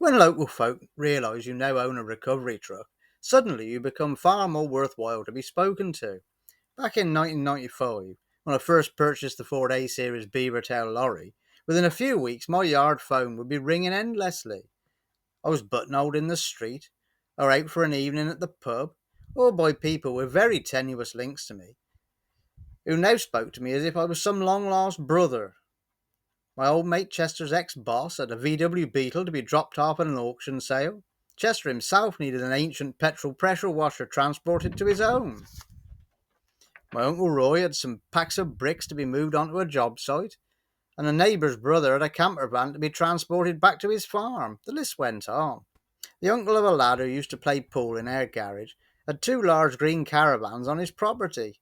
When local folk realise you now own a recovery truck, suddenly you become far more worthwhile to be spoken to. Back in 1995, when I first purchased the Ford A-Series Beavertail lorry, within a few weeks my yard phone would be ringing endlessly. I was buttonholed in the street, or out for an evening at the pub, or by people with very tenuous links to me, who now spoke to me as if I was some long-lost brother. My old mate Chester's ex-boss had a VW Beetle to be dropped off at an auction sale. Chester himself needed an ancient petrol pressure washer transported to his home. My Uncle Roy had some packs of bricks to be moved onto a job site, and a neighbour's brother had a camper van to be transported back to his farm. The list went on. The uncle of a lad who used to play pool in our garage had two large green caravans on his property.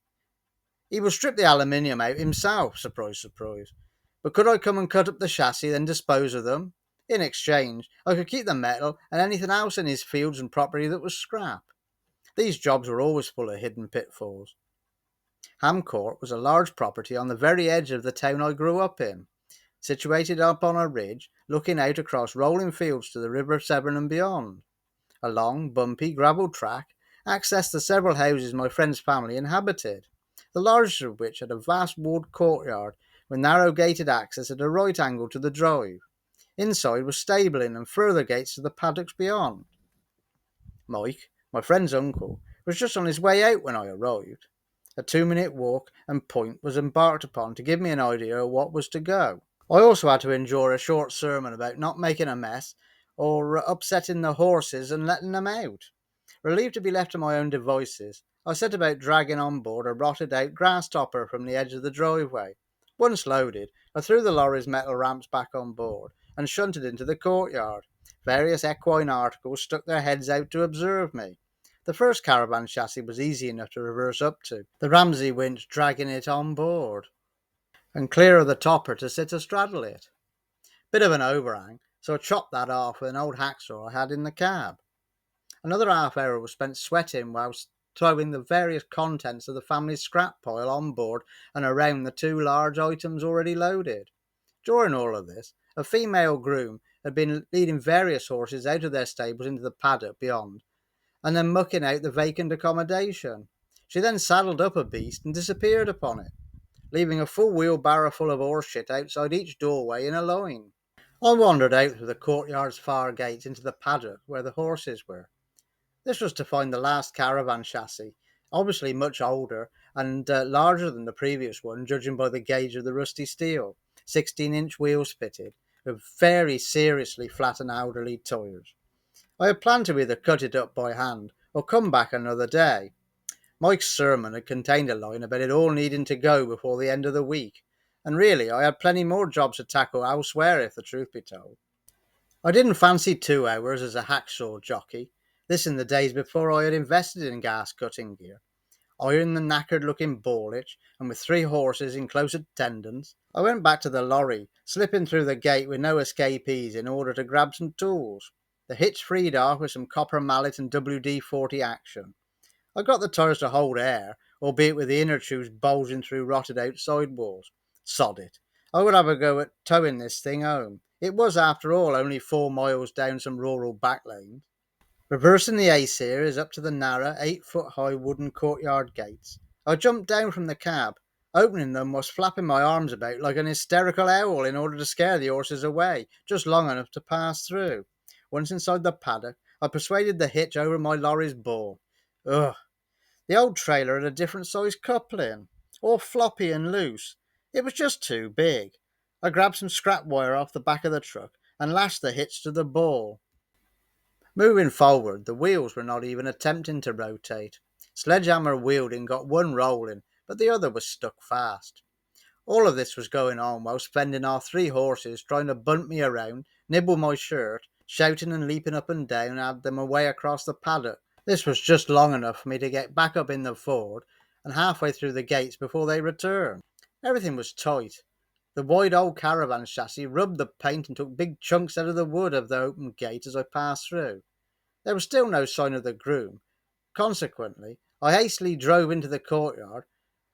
He would strip the aluminium out himself, surprise, surprise. But could I come and cut up the chassis, then dispose of them? In exchange, I could keep the metal and anything else in his fields and property that was scrap. These jobs were always full of hidden pitfalls. Hamcort was a large property on the very edge of the town I grew up in, situated up on a ridge, looking out across rolling fields to the River Severn and beyond. A long, bumpy, gravel track accessed the several houses my friend's family inhabited, the largest of which had a vast walled courtyard with narrow gated access at a right angle to the drive. Inside was stabling and further gates to the paddocks beyond. Mike, my friend's uncle, was just on his way out when I arrived. A 2-minute walk and point was embarked upon to give me an idea of what was to go. I also had to endure a short sermon about not making a mess or upsetting the horses and letting them out. Relieved to be left to my own devices, I set about dragging on board a rotted out grass topper from the edge of the driveway. Once loaded, I threw the lorry's metal ramps back on board and shunted into the courtyard. Various equine articles stuck their heads out to observe me. The first caravan chassis was easy enough to reverse up to, the Ramsey winch dragging it on board, and clear of the topper to sit astraddle it. Bit of an overhang, so I chopped that off with an old hacksaw I had in the cab. Another half hour was spent sweating whilst throwing the various contents of the family's scrap pile on board and around the two large items already loaded. During all of this, a female groom had been leading various horses out of their stables into the paddock beyond, and then mucking out the vacant accommodation. She then saddled up a beast and disappeared upon it, leaving a full wheelbarrow full of horse shit outside each doorway in a line. I wandered out through the courtyard's far gates into the paddock where the horses were. This was to find the last caravan chassis, obviously much older and larger than the previous one, judging by the gauge of the rusty steel, 16-inch wheels fitted, with very seriously flat and elderly tyres. I had planned to either cut it up by hand or come back another day. Mike's sermon had contained a line about it all needing to go before the end of the week, and really I had plenty more jobs to tackle elsewhere if the truth be told. I didn't fancy 2 hours as a hacksaw jockey, this in the days before I had invested in gas cutting gear. Iron the knackered looking ballitch, and with 3 horses in close attendance, I went back to the lorry, slipping through the gate with no escapees in order to grab some tools. The hitch freed off with some copper mallet and WD-40 action. I got the tyres to hold air, albeit with the inner tubes bulging through rotted out sidewalls. Sod it. I would have a go at towing this thing home. It was, after all, only 4 miles down some rural back lanes. Reversing the A-Series up to the narrow, 8-foot-high wooden courtyard gates, I jumped down from the cab, opening them whilst flapping my arms about like an hysterical owl in order to scare the horses away, just long enough to pass through. Once inside the paddock, I persuaded the hitch over my lorry's bore. Ugh! The old trailer had a different size coupling, all floppy and loose. It was just too big. I grabbed some scrap wire off the back of the truck and lashed the hitch to the ball. Moving forward, the wheels were not even attempting to rotate. Sledgehammer wielding got one rolling, but the other was stuck fast. All of this was going on while spending our 3 horses trying to bunt me around, nibble my shirt, shouting and leaping up and down at them away across the paddock. This was just long enough for me to get back up in the Ford and halfway through the gates before they returned. Everything was tight. The wide old caravan chassis rubbed the paint and took big chunks out of the wood of the open gate as I passed through. There was still no sign of the groom. Consequently, I hastily drove into the courtyard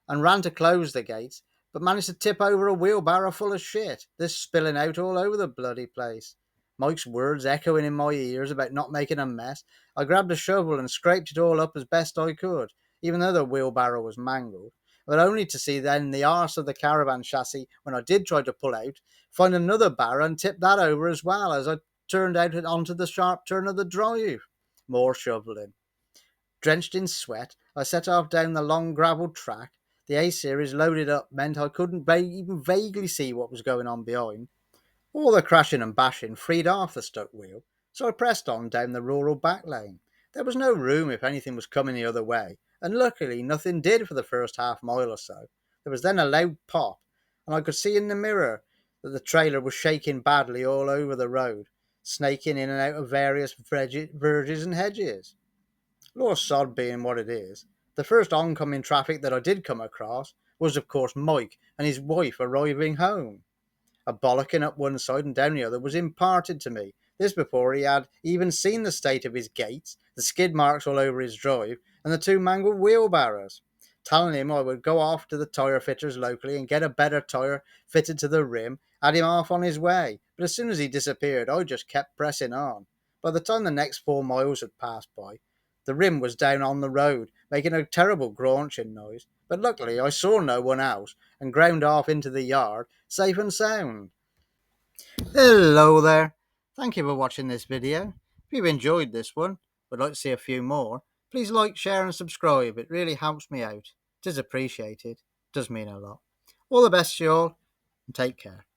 and ran to close the gates, but managed to tip over a wheelbarrow full of shit, this spilling out all over the bloody place. Mike's words echoing in my ears about not making a mess, I grabbed a shovel and scraped it all up as best I could, even though the wheelbarrow was mangled, but only to see then the arse of the caravan chassis, when I did try to pull out, find another barrow and tip that over as well as I turned out onto the sharp turn of the drive. More shoveling. Drenched in sweat, I set off down the long gravelled track. The A-series loaded up meant I couldn't even vaguely see what was going on behind. All the crashing and bashing freed half the stuck wheel, so I pressed on down the rural back lane. There was no room if anything was coming the other way, and luckily nothing did for the first half mile or so. There was then a loud pop, and I could see in the mirror that the trailer was shaking badly all over the road, snaking in and out of various verges and hedges. Lord sod being what it is, the first oncoming traffic that I did come across was, of course, Mike and his wife arriving home. A bollocking up one side and down the other was imparted to me. This before he had even seen the state of his gates, the skid marks all over his drive, and the two mangled wheelbarrows. Telling him I would go off to the tyre fitters locally and get a better tyre fitted to the rim, had him off on his way. But as soon as he disappeared, I just kept pressing on. By the time the next 4 miles had passed by, the rim was down on the road, making a terrible graunching noise. But luckily I saw no one else and ground off into the yard, safe and sound. Hello there. Thank you for watching this video. If you've enjoyed this one, would like to see a few more, please like, share and subscribe. It really helps me out. It is appreciated. It does mean a lot. All the best to you all, and take care.